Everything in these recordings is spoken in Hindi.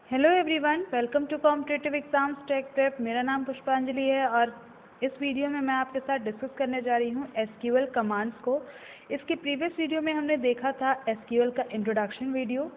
Hello everyone, welcome to competitive exams tech prep. मेरा नाम पुष्पांजलि है और इस वीडियो में मैं आपके साथ डिस्कस करने जा रही हूँ एसक्यूएल कमांड्स को। इसके प्रीवियस वीडियो में हमने देखा था एसक्यूएल का इंट्रोडक्शन वीडियो।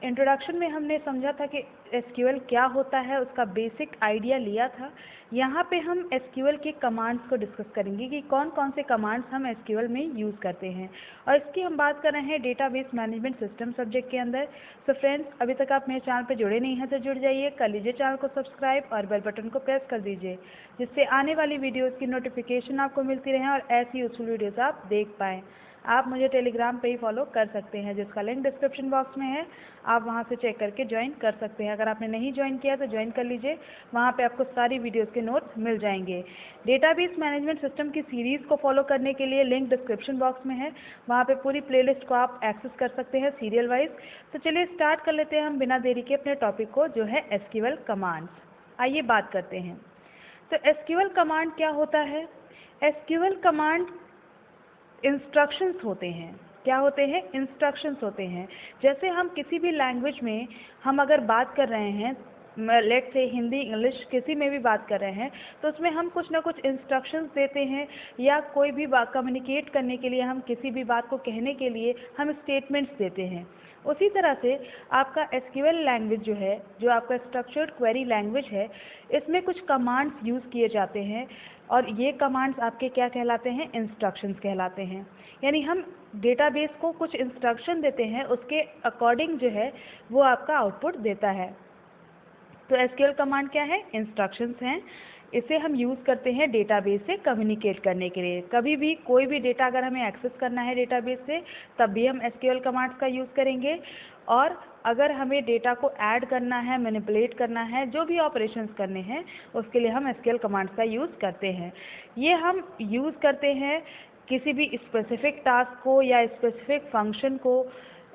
इंट्रोडक्शन में हमने समझा था कि एसक्यूएल क्या होता है, उसका बेसिक आइडिया लिया था। यहाँ पे हम एसक्यूएल के कमांड्स को डिस्कस करेंगे कि कौन कौन से कमांड्स हम एसक्यूएल में यूज़ करते हैं, और इसकी हम बात कर रहे हैं डेटाबेस मैनेजमेंट सिस्टम सब्जेक्ट के अंदर। सो फ्रेंड्स, अभी तक आप मेरे चैनल पे जुड़े नहीं हैं तो जुड़ जाइए, कर लीजिए चैनल को सब्सक्राइब और बेल बटन को प्रेस कर दीजिए, जिससे आने वाली वीडियोज़ की नोटिफिकेशन आपको मिलती रहे और ऐसी यूजफुल वीडियोज़ आप देख पाएँ। आप मुझे टेलीग्राम पे ही फॉलो कर सकते हैं, जिसका लिंक डिस्क्रिप्शन बॉक्स में है। आप वहां से चेक करके ज्वाइन कर सकते हैं। अगर आपने नहीं ज्वाइन किया तो ज्वाइन कर लीजिए, वहां पे आपको सारी वीडियोस के नोट्स मिल जाएंगे। डेटाबेस मैनेजमेंट सिस्टम की सीरीज़ को फॉलो करने के लिए लिंक डिस्क्रिप्शन बॉक्स में है, वहाँ पे पूरी प्लेलिस्ट को आप एक्सेस कर सकते हैं सीरियल वाइज। तो चलिए स्टार्ट कर लेते हैं हम बिना देरी के अपने टॉपिक को, जो है एसक्यूएल कमांड्स। आइए बात करते हैं। तो एसक्यूएल कमांड क्या होता है? एसक्यूएल कमांड इंस्ट्रक्शंस होते हैं। क्या होते हैं? इंस्ट्रक्शंस होते हैं। जैसे हम किसी भी लैंग्वेज में हम अगर बात कर रहे हैं, लेट से हिंदी, इंग्लिश, किसी में भी बात कर रहे हैं, तो उसमें हम कुछ ना कुछ इंस्ट्रक्शंस देते हैं, या कोई भी बात कम्युनिकेट करने के लिए, हम किसी भी बात को कहने के लिए हम स्टेटमेंट्स देते हैं। उसी तरह से आपका एसक्यूएल लैंग्वेज जो है, जो आपका स्ट्रक्चर्ड क्वेरी लैंग्वेज है, इसमें कुछ कमांड्स यूज़ किए जाते हैं, और ये कमांड्स आपके क्या कहलाते हैं? इंस्ट्रक्शंस कहलाते हैं। यानी हम डेटाबेस को कुछ इंस्ट्रक्शन देते हैं, उसके अकॉर्डिंग जो है वो आपका आउटपुट देता है। तो एसक्यूएल कमांड क्या है? इंस्ट्रक्शंस हैं। इसे हम यूज़ करते हैं डेटाबेस से कम्युनिकेट करने के लिए। कभी भी कोई भी डेटा अगर हमें एक्सेस करना है डेटाबेस से, तब भी हम एसक्यूएल कमांड्स का यूज़ करेंगे। और अगर हमें डेटा को ऐड करना है, मैनिपुलेट करना है, जो भी ऑपरेशंस करने हैं, उसके लिए हम एसक्यूएल कमांड्स का यूज़ करते हैं। ये हम यूज़ करते हैं किसी भी स्पेसिफिक टास्क को या स्पेसिफिक फंक्शन को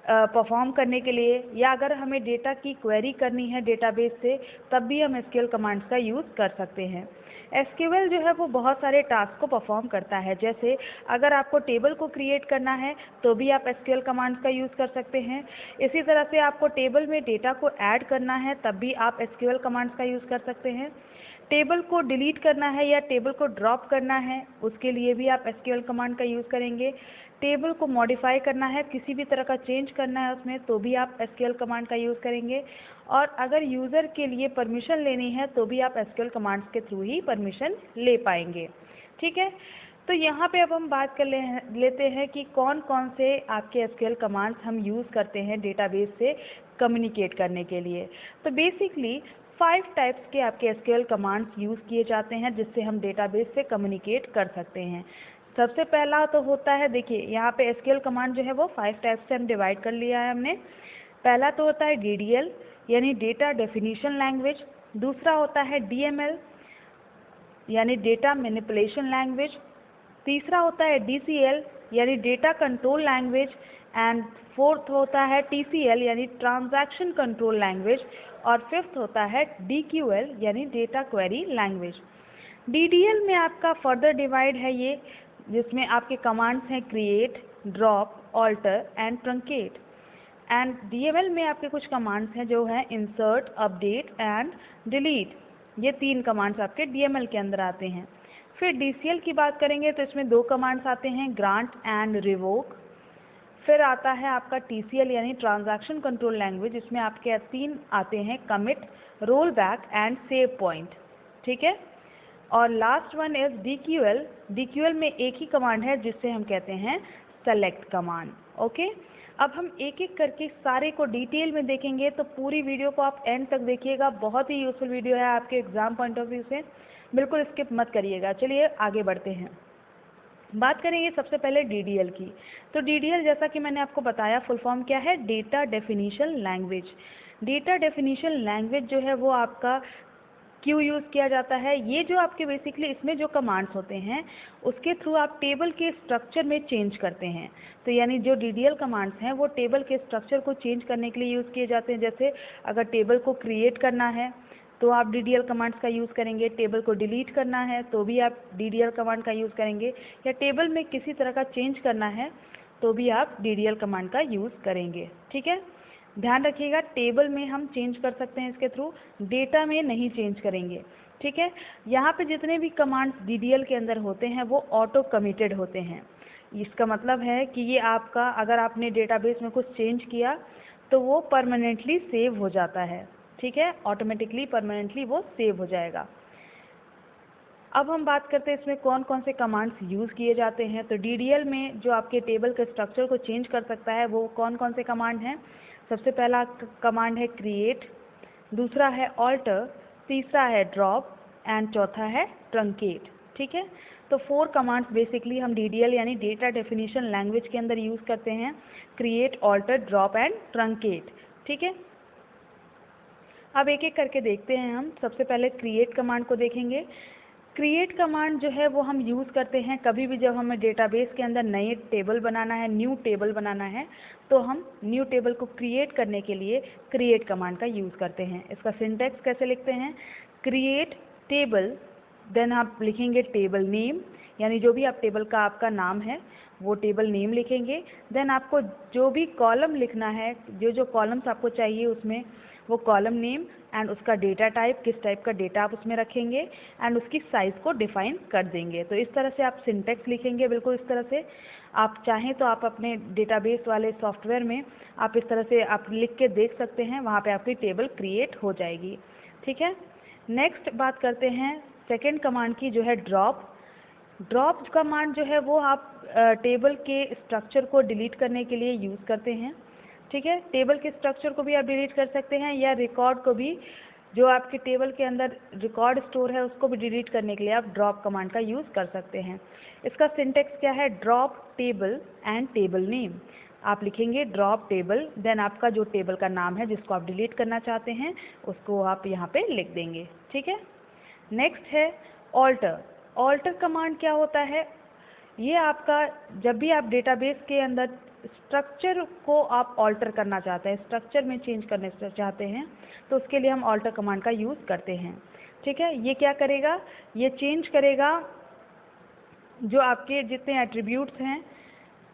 परफॉर्म करने के लिए, या अगर हमें डेटा की क्वेरी करनी है डेटाबेस से, तब भी हम एसक्यूएल कमांड्स का यूज़ कर सकते हैं। एसक्यूएल जो है वो बहुत सारे टास्क को परफॉर्म करता है। जैसे अगर आपको टेबल को क्रिएट करना है तो भी आप एसक्यूएल कमांड्स का यूज़ कर सकते हैं। इसी तरह से आपको टेबल में डेटा को ऐड करना है, तब भी आप एसक्यूएल कमांड्स का यूज़ कर सकते हैं। टेबल को डिलीट करना है या टेबल को ड्रॉप करना है, उसके लिए भी आप एसक्यूएल कमांड का यूज़ करेंगे। टेबल को मॉडिफाई करना है, किसी भी तरह का चेंज करना है उसमें, तो भी आप एसक्यूएल कमांड का यूज़ करेंगे। और अगर यूज़र के लिए परमिशन लेनी है तो भी आप एसक्यूएल कमांड्स के थ्रू ही परमिशन ले पाएंगे। ठीक है, तो यहाँ पे अब हम बात कर लेते हैं कि कौन कौन से आपके एसक्यूएल कमांड्स हम यूज़ करते हैं डेटाबेस से कम्युनिकेट करने के लिए। तो बेसिकली 5 टाइप्स के आपके एसक्यूएल कमांड्स यूज़ किए जाते हैं, जिससे हम डेटाबेस से कम्युनिकेट कर सकते हैं। सबसे पहला तो होता है, देखिए यहाँ पे एसक्यूएल कमांड जो है वो 5 टाइप्स से हम डिवाइड कर लिया है हमने। पहला तो होता है डीडीएल, यानी डेटा डेफिनेशन लैंग्वेज। दूसरा होता है डीएमएल, यानी डेटा मैनिपुलेशन लैंग्वेज। तीसरा होता है डीसीएल, यानी data control language. And fourth होता है टीसीएल, यानी ट्रांजैक्शन कंट्रोल लैंग्वेज। और फिफ्थ होता है डीक्यूएल, यानी डेटा क्वेरी लैंग्वेज। डीडीएल में आपका फर्दर डिवाइड है ये, जिसमें आपके कमांड्स हैं create, drop, alter and truncate. And DML में आपके कुछ कमांड्स हैं जो हैं इंसर्ट, अपडेट एंड डिलीट। ये 3 कमांड्स आपके डीएमएल के अंदर आते हैं। फिर डीसीएल की बात करेंगे तो इसमें 2 कमांड्स आते हैं, ग्रांट एंड रिवोक। फिर आता है आपका टीसीएल, यानी ट्रांजैक्शन कंट्रोल लैंग्वेज, इसमें आपके 3 आते हैं, commit, roll back and save point. ठीक है, और लास्ट वन इज डीक्यूएल। डीक्यूएल में एक ही कमांड है, जिससे हम कहते हैं सेलेक्ट कमांड। ओके, अब हम एक एक करके सारे को डिटेल में देखेंगे, तो पूरी वीडियो को आप एंड तक देखिएगा। बहुत ही यूजफुल वीडियो है आपके एग्जाम पॉइंट ऑफ व्यू से, बिल्कुल स्किप मत करिएगा। चलिए आगे बढ़ते हैं, बात करेंगे सबसे पहले डीडीएल की। तो डीडीएल, जैसा कि मैंने आपको बताया, फुल फॉर्म क्या है? Data definition language. Data definition language जो है वो आपका क्यों यूज़ किया जाता है? ये जो आपके बेसिकली इसमें जो कमांड्स होते हैं, उसके थ्रू आप टेबल के स्ट्रक्चर में चेंज करते हैं। तो यानी जो डीडीएल कमांड्स हैं वो टेबल के स्ट्रक्चर को चेंज करने के लिए यूज़ किए जाते हैं। जैसे अगर टेबल को क्रिएट करना है तो आप डीडीएल कमांड्स का यूज़ करेंगे। टेबल को डिलीट करना है तो भी आप डीडीएल कमांड का यूज़ करेंगे। या टेबल में किसी तरह का चेंज करना है तो भी आप डीडीएल कमांड का यूज़ करेंगे। ठीक है, ध्यान रखिएगा, टेबल में हम चेंज कर सकते हैं इसके थ्रू, डेटा में नहीं चेंज करेंगे। ठीक है, यहाँ पे जितने भी कमांड्स DDL के अंदर होते हैं वो ऑटो कमिटेड होते हैं। इसका मतलब है कि ये आपका, अगर आपने डेटाबेस में कुछ चेंज किया तो वो परमानेंटली सेव हो जाता है। ठीक है, ऑटोमेटिकली परमानेंटली वो सेव हो जाएगा। अब हम बात करते हैं इसमें कौन कौन से कमांड्स यूज़ किए जाते हैं। तो DDL में जो आपके टेबल के स्ट्रक्चर को चेंज कर सकता है वो कौन कौन से कमांड हैं। सबसे पहला कमांड है क्रिएट, दूसरा है ऑल्टर, तीसरा है ड्रॉप एंड चौथा है ट्रंकेट। ठीक है, तो 4 कमांड्स बेसिकली हम DDL यानी डेटा डेफिनेशन लैंग्वेज के अंदर यूज़ करते हैं, create, alter, drop and truncate. ठीक है, अब एक एक करके देखते हैं हम। सबसे पहले क्रिएट कमांड को देखेंगे। क्रिएट कमांड जो है वो हम यूज़ करते हैं कभी भी जब हमें डेटाबेस के अंदर नए टेबल बनाना है, न्यू टेबल बनाना है, तो हम न्यू टेबल को क्रिएट करने के लिए क्रिएट कमांड का यूज़ करते हैं। इसका सिंटैक्स कैसे लिखते हैं, क्रिएट टेबल, देन आप लिखेंगे टेबल नेम, यानी जो भी आप टेबल का आपका नाम है वो टेबल नेम लिखेंगे। देन आपको जो भी कॉलम लिखना है, जो जो कॉलम्स आपको चाहिए उसमें वो कॉलम नेम एंड उसका डेटा टाइप, किस टाइप का डेटा आप उसमें रखेंगे एंड उसकी साइज़ को डिफाइन कर देंगे। तो इस तरह से आप सिंटैक्स लिखेंगे, बिल्कुल इस तरह से। आप चाहें तो आप अपने डेटाबेस वाले सॉफ्टवेयर में आप इस तरह से आप लिख के देख सकते हैं, वहाँ पे आपकी टेबल क्रिएट हो जाएगी। ठीक है, नेक्स्ट बात करते हैं सेकेंड कमांड की, जो है ड्रॉप। ड्रॉप कमांड जो है वो आप टेबल के स्ट्रक्चर को डिलीट करने के लिए यूज़ करते हैं। ठीक है, टेबल के स्ट्रक्चर को भी आप डिलीट कर सकते हैं या रिकॉर्ड को भी, जो आपके टेबल के अंदर रिकॉर्ड स्टोर है उसको भी डिलीट करने के लिए आप ड्रॉप कमांड का यूज़ कर सकते हैं। इसका सिंटैक्स क्या है, drop table and table name. आप लिखेंगे ड्रॉप टेबल, देन आपका जो टेबल का नाम है जिसको आप डिलीट करना चाहते हैं उसको आप यहाँ पे लिख देंगे। ठीक है, नेक्स्ट है ऑल्टर। ऑल्टर कमांड क्या होता है, ये आपका जब भी आप डेटाबेस के अंदर स्ट्रक्चर को आप ऑल्टर करना चाहते हैं, स्ट्रक्चर में चेंज करने चाहते हैं, तो उसके लिए हम ऑल्टर कमांड का यूज़ करते हैं। ठीक है, ये क्या करेगा, ये चेंज करेगा जो आपके जितने एट्रीब्यूट्स हैं,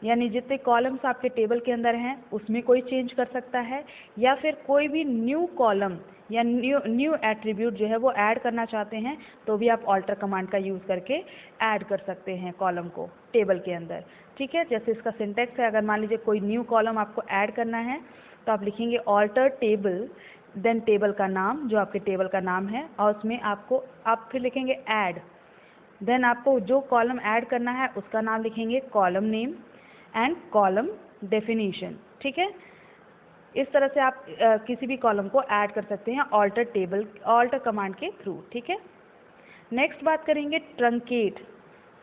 यानी जितने कॉलम्स आपके टेबल के अंदर हैं उसमें कोई चेंज कर सकता है, या फिर कोई भी न्यू कॉलम या न्यू एट्रीब्यूट जो है वो ऐड करना चाहते हैं तो भी आप ऑल्टर कमांड का यूज़ करके ऐड कर सकते हैं कॉलम को टेबल के अंदर। ठीक है, जैसे इसका सिंटैक्स है, अगर मान लीजिए कोई न्यू कॉलम आपको ऐड करना है तो आप लिखेंगे ऑल्टर टेबल, देन टेबल का नाम जो आपके टेबल का नाम है, और उसमें आपको आप फिर लिखेंगे ऐड, देन आपको जो कॉलम ऐड करना है उसका नाम लिखेंगे column name and column definition. ठीक है, इस तरह से आप किसी भी कॉलम को ऐड कर सकते हैं ऑल्टर टेबल, ऑल्टर कमांड के थ्रू। ठीक है, नेक्स्ट बात करेंगे ट्रंकेट।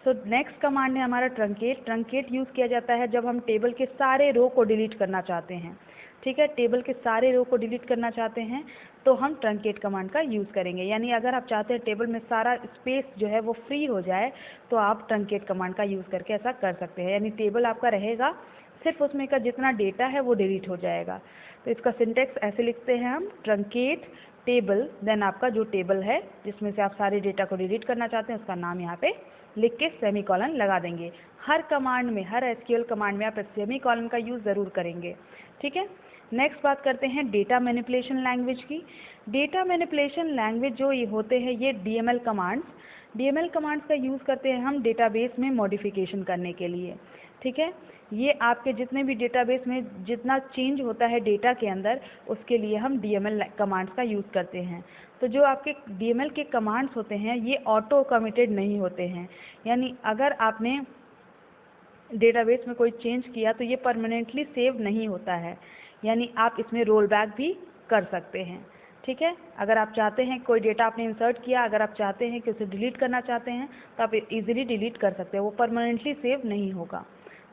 सो नेक्स्ट कमांड है हमारा ट्रंकेट। ट्रंकेट यूज़ किया जाता है जब हम टेबल के सारे रो को डिलीट करना चाहते हैं। ठीक है, टेबल के सारे रो को डिलीट करना चाहते हैं तो हम ट्रंकेट कमांड का यूज़ करेंगे, यानी अगर आप चाहते हैं टेबल में सारा स्पेस जो है वो फ्री हो जाए तो आप ट्रंकेट कमांड का यूज़ करके ऐसा कर सकते हैं, यानी टेबल आपका रहेगा, सिर्फ उसमें का जितना डेटा है वो डिलीट हो जाएगा। तो इसका सिंटैक्स ऐसे लिखते हैं हम, ट्रंकेट टेबल, देन आपका जो टेबल है जिसमें से आप सारे डेटा को डिलीट करना चाहते हैं उसका नाम यहाँ पे लिख के सेमीकोलन लगा देंगे। हर कमांड में, हर एसक्यूएल कमांड में आप सेमीकोलन का यूज़ ज़रूर करेंगे। ठीक है, नेक्स्ट बात करते हैं डेटा मैनिपुलेशन लैंग्वेज की। डेटा मैनिपुलेशन लैंग्वेज जो ये होते हैं ये DML कमांड्स का यूज़ करते हैं हम डेटाबेस में मॉडिफिकेशन करने के लिए। ठीक है, ये आपके जितने भी डेटाबेस में जितना चेंज होता है डेटा के अंदर उसके लिए हम DML कमांड्स का यूज़ करते हैं। तो जो आपके DML के कमांड्स होते हैं ये ऑटो कमिटेड नहीं होते हैं, यानी अगर आपने डेटाबेस में कोई चेंज किया तो ये परमानेंटली सेव नहीं होता है, यानी आप इसमें रोल बैक भी कर सकते हैं। ठीक है, अगर आप चाहते हैं कोई डेटा आपने इंसर्ट किया, अगर आप चाहते हैं कि उसे डिलीट करना चाहते हैं तो आप इजीली डिलीट कर सकते हैं, वो परमानेंटली सेव नहीं होगा।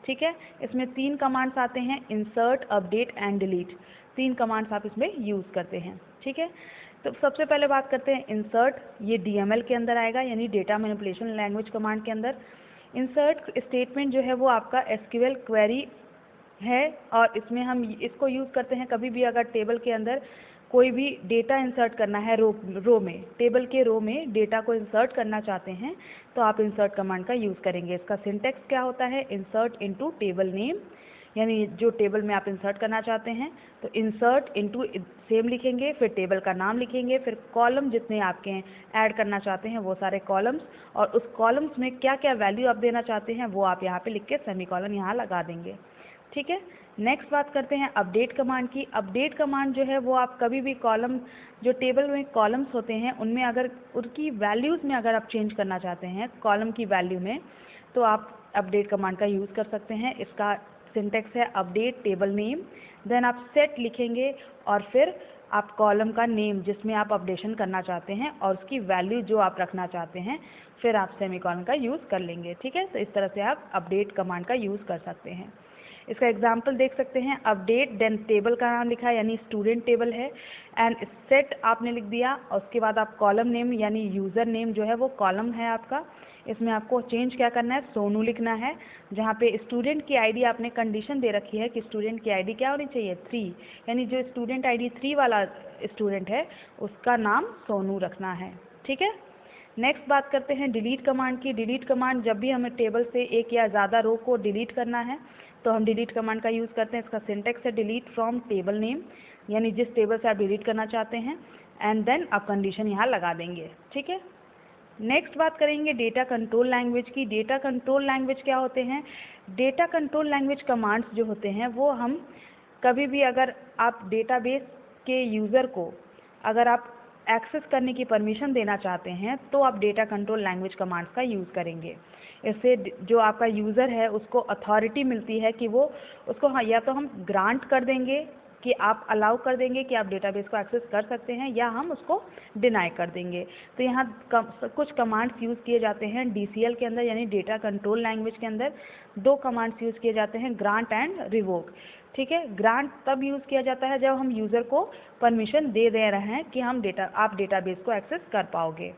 ठीक है, इसमें 3 कमांड्स आते हैं, insert, update and delete. 3 commands आप इसमें यूज़ करते हैं। ठीक है, तो सबसे पहले बात करते हैं इंसर्ट। ये DML के अंदर आएगा, यानी डेटा मैनिपुलेशन लैंग्वेज कमांड के अंदर। इंसर्ट स्टेटमेंट जो है वो आपका SQL क्वेरी है और इसमें हम इसको यूज़ करते हैं कभी भी अगर टेबल के अंदर कोई भी डेटा इंसर्ट करना है, रो में, टेबल के रो में डेटा को इंसर्ट करना चाहते हैं तो आप इंसर्ट कमांड का यूज़ करेंगे। इसका सिंटैक्स क्या होता है, इंसर्ट इनटू टेबल नेम, यानी जो टेबल में आप इंसर्ट करना चाहते हैं, तो इंसर्ट इनटू सेम लिखेंगे, फिर टेबल का नाम लिखेंगे, फिर कॉलम जितने आपके हैं ऐड करना चाहते हैं वो सारे कॉलम्स, और उस कॉलम्स में क्या क्या वैल्यू आप देना चाहते हैं वो आप यहाँ पे लिख के सेमीकोलन यहाँ लगा देंगे। ठीक है, नेक्स्ट बात करते हैं अपडेट कमांड की। अपडेट कमांड जो है वो आप कभी भी कॉलम, जो टेबल में कॉलम्स होते हैं उनमें अगर उनकी वैल्यूज़ में अगर आप चेंज करना चाहते हैं कॉलम की वैल्यू में, तो आप अपडेट कमांड का यूज़ कर सकते हैं। इसका सिंटेक्स है अपडेट टेबल नेम, देन आप सेट लिखेंगे और फिर आप कॉलम का नेम जिसमें आप अपडेशन करना चाहते हैं और उसकी वैल्यू जो आप रखना चाहते हैं, फिर आप सेमीकोलन का यूज़ कर लेंगे। ठीक है, तो इस तरह से आप अपडेट कमांड का यूज़ कर सकते हैं। इसका एग्जाम्पल देख सकते हैं, अपडेट देन टेबल का नाम लिखा है यानी स्टूडेंट टेबल है, एंड सेट आपने लिख दिया, और उसके बाद आप कॉलम नेम यानी यूज़र नेम जो है वो कॉलम है आपका, इसमें आपको चेंज क्या करना है, सोनू लिखना है। जहाँ पे स्टूडेंट की आईडी आपने कंडीशन दे रखी है कि स्टूडेंट की आईडी क्या होनी चाहिए, 3, यानी जो स्टूडेंट आईडी 3 वाला स्टूडेंट है उसका नाम सोनू रखना है। ठीक है, नेक्स्ट बात करते हैं डिलीट कमांड की। डिलीट कमांड, जब भी हमें टेबल से एक या ज़्यादा रो को डिलीट करना है तो हम डिलीट कमांड का यूज़ करते हैं। इसका सिंटेक्स है डिलीट फ्रॉम टेबल नेम, यानी जिस टेबल से आप डिलीट करना चाहते हैं, एंड देन आप कंडीशन यहाँ लगा देंगे। ठीक है, नेक्स्ट बात करेंगे डेटा कंट्रोल लैंग्वेज की। डेटा कंट्रोल लैंग्वेज क्या होते हैं? डेटा कंट्रोल लैंग्वेज कमांड्स जो होते हैं वो हम कभी भी, अगर आप डेटाबेस के यूज़र को अगर आप एक्सेस करने की परमिशन देना चाहते हैं तो आप डेटा कंट्रोल लैंग्वेज कमांड्स का यूज़ करेंगे। इससे जो आपका यूज़र है उसको अथॉरिटी मिलती है कि वो उसको, हाँ, या तो हम ग्रांट कर देंगे कि आप अलाउ कर देंगे कि आप डेटाबेस को एक्सेस कर सकते हैं, या हम उसको डिनाई कर देंगे। तो यहाँ कुछ कमांड्स यूज़ किए जाते हैं DCL के अंदर, यानी डेटा कंट्रोल लैंग्वेज के अंदर 2 कमांड्स यूज़ किए जाते हैं, ग्रांट एंड रिवोक। ठीक है, ग्रांट तब यूज़ किया जाता है जब हम यूज़र को परमिशन दे रहे हैं कि आप डेटाबेस को एक्सेस कर पाओगे।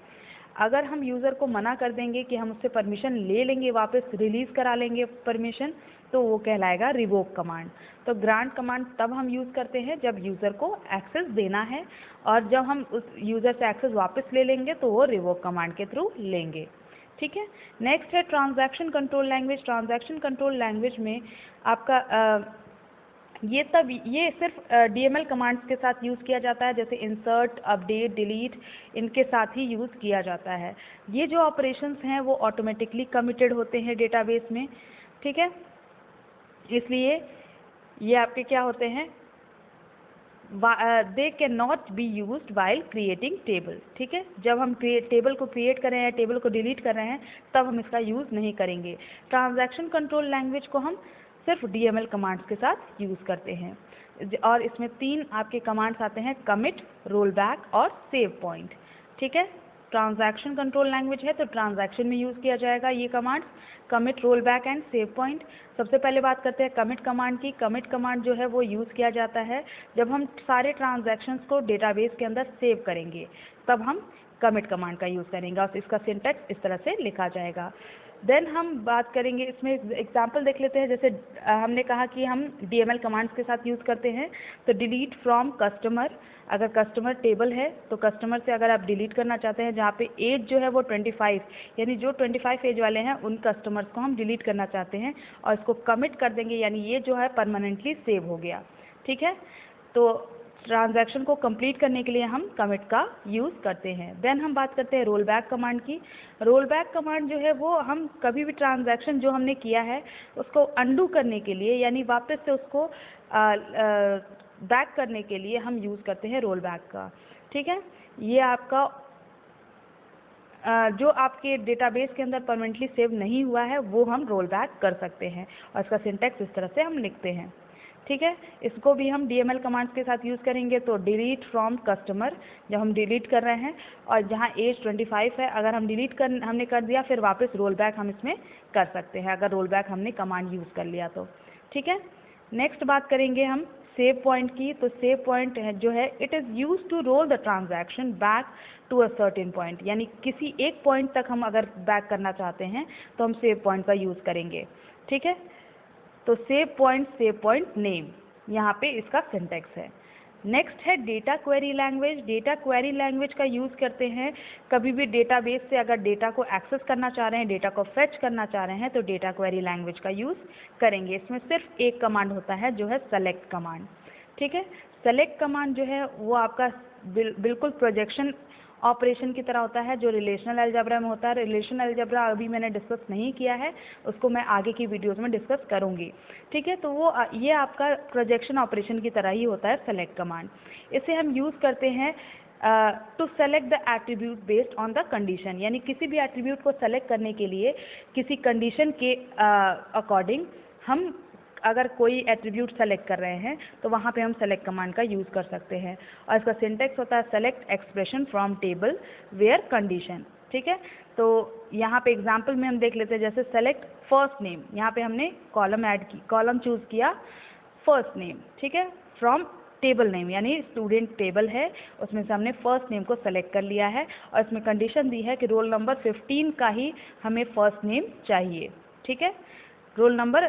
अगर हम यूज़र को मना कर देंगे कि हम उससे परमिशन ले लेंगे, वापस रिलीज़ करा लेंगे परमिशन, तो वो कहलाएगा रिवोक कमांड। तो ग्रांट कमांड तब हम यूज़ करते हैं जब यूज़र को एक्सेस देना है, और जब हम उस यूज़र से एक्सेस वापस ले लेंगे तो वो रिवोक कमांड के थ्रू लेंगे। ठीक है, नेक्स्ट है transaction control language. Transaction control language में आपका ये सिर्फ DML कमांड्स के साथ यूज़ किया जाता है, जैसे इंसर्ट, अपडेट, डिलीट, इनके साथ ही यूज़ किया जाता है। ये जो ऑपरेशंस हैं वो ऑटोमेटिकली कमिटेड होते हैं डेटाबेस में। ठीक है, इसलिए ये आपके क्या होते हैं, they can not be used while creating table. ठीक है, जब हम टेबल को क्रिएट कर रहे हैं, टेबल को डिलीट कर रहे हैं, तब हम इसका यूज़ नहीं करेंगे। ट्रांजैक्शन कंट्रोल लैंग्वेज को हम सिर्फ DML कमांड्स के साथ यूज़ करते हैं, और इसमें 3 आपके कमांड्स आते हैं, कमिट, रोल बैक और सेव पॉइंट। ठीक है, ट्रांजैक्शन कंट्रोल लैंग्वेज है तो ट्रांजैक्शन में यूज़ किया जाएगा ये commands, commit, roll back and save point. सबसे पहले बात करते हैं कमिट कमांड की। कमिट कमांड जो है वो यूज़ किया जाता है जब हम सारे ट्रांजैक्शंस को डेटाबेस के अंदर सेव करेंगे, तब हम कमिट कमांड का यूज़ करेंगे, और इसका सिंटैक्स इस तरह से लिखा जाएगा। देन हम बात करेंगे, इसमें एग्जांपल देख लेते हैं। जैसे हमने कहा कि हम DML कमांड्स के साथ यूज़ करते हैं, तो डिलीट फ्रॉम कस्टमर, अगर कस्टमर टेबल है तो कस्टमर से अगर आप डिलीट करना चाहते हैं जहाँ पे एज जो है वो 25, यानी जो 25 एज वाले हैं उन कस्टमर्स को हम डिलीट करना चाहते हैं, और इसको कमिट कर देंगे, यानी ये जो है परमानेंटली सेव हो गया। ठीक है, तो ट्रांजैक्शन को कंप्लीट करने के लिए हम कमिट का यूज़ करते हैं। देन हम बात करते हैं रोल बैक कमांड की। रोल बैक कमांड जो है वो हम कभी भी ट्रांजैक्शन जो हमने किया है उसको अंडू करने के लिए, यानी वापस से उसको बैक करने के लिए हम यूज़ करते हैं रोल बैक का। ठीक है, ये आपका जो आपके डेटाबेस के अंदर परमानेंटली सेव नहीं हुआ है वो हम रोल बैक कर सकते हैं, और इसका सिंटैक्स इस तरह से हम लिखते हैं। ठीक है, इसको भी हम DML कमांड्स के साथ यूज़ करेंगे, तो डिलीट फ्रॉम कस्टमर जब हम डिलीट कर रहे हैं, और जहाँ एज 25 है अगर हम हमने कर दिया, फिर वापस रोल बैक हम इसमें कर सकते हैं अगर रोल बैक हमने कमांड यूज़ कर लिया तो। ठीक है, नेक्स्ट बात करेंगे हम सेव पॉइंट की। तो सेव पॉइंट जो है, it is use to roll the transaction back to a certain point, यानी किसी एक पॉइंट तक हम अगर बैक करना चाहते हैं तो हम सेव पॉइंट का यूज़ करेंगे। ठीक है, तो सेव पॉइंट नेम, यहाँ पे इसका सिंटैक्स है। नेक्स्ट है data query language. Data query language का यूज़ करते हैं कभी भी डेटाबेस से अगर डेटा को एक्सेस करना चाह रहे हैं, डेटा को फेच करना चाह रहे हैं, तो डेटा क्वेरी लैंग्वेज का यूज़ करेंगे। इसमें सिर्फ एक कमांड होता है जो है सेलेक्ट कमांड, ठीक है। सेलेक्ट कमांड जो है वो आपका बिल्कुल प्रोजेक्शन ऑपरेशन की तरह होता है जो रिलेशनल अलजेब्रा में होता है। रिलेशनल अलजेब्रा अभी मैंने डिस्कस नहीं किया है, उसको मैं आगे की वीडियोस में डिस्कस करूंगी, ठीक है। तो वो ये आपका प्रोजेक्शन ऑपरेशन की तरह ही होता है सेलेक्ट कमांड। इसे हम यूज़ करते हैं to select the attribute based on the condition, यानी किसी भी एट्रीब्यूट को सेलेक्ट करने के लिए किसी कंडीशन के अकॉर्डिंग हम अगर कोई एट्रीब्यूट सेलेक्ट कर रहे हैं तो वहाँ पे हम सेलेक्ट कमांड का यूज़ कर सकते हैं। और इसका सिंटेक्स होता है select expression from table where condition, ठीक है। तो यहाँ पे एग्जांपल में हम देख लेते हैं, जैसे सेलेक्ट फर्स्ट नेम, यहाँ पे हमने कॉलम चूज़ किया फर्स्ट नेम, ठीक है, फ्रॉम टेबल नेम, यानी स्टूडेंट टेबल है उसमें से हमने फर्स्ट नेम को सेलेक्ट कर लिया है और इसमें कंडीशन दी है कि रोल नंबर 15 का ही हमें फर्स्ट नेम चाहिए, ठीक है। रोल नंबर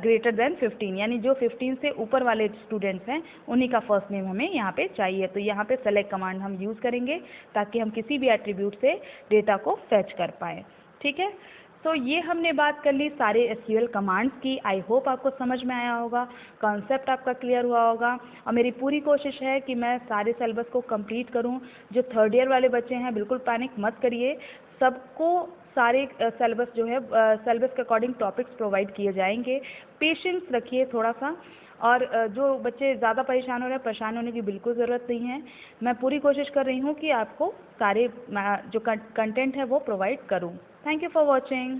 ग्रेटर देन 15, यानी जो 15 से ऊपर वाले स्टूडेंट्स हैं उन्हीं का फर्स्ट नेम हमें यहाँ पे चाहिए। तो यहाँ पे सेलेक्ट कमांड हम यूज़ करेंगे ताकि हम किसी भी एट्रीब्यूट से डेटा को फेच कर पाएँ, ठीक है। तो ये हमने बात कर ली सारे एसक्यूएल कमांड्स की। आई होप आपको समझ में आया होगा, कॉन्सेप्ट आपका क्लियर हुआ होगा और मेरी पूरी कोशिश है कि मैं सारे सिलेबस को कंप्लीट करूं। जो थर्ड ईयर वाले बच्चे हैं बिल्कुल पैनिक मत करिए, सबको सारे सिलेबस जो है सिलेबस के अकॉर्डिंग टॉपिक्स प्रोवाइड किए जाएंगे। पेशेंस रखिए थोड़ा सा, और जो बच्चे ज़्यादा परेशान हो रहे हैं, परेशान होने की बिल्कुल ज़रूरत नहीं है। मैं पूरी कोशिश कर रही हूँ कि आपको सारे जो कंटेंट है वो प्रोवाइड करूँ। Thank you for watching.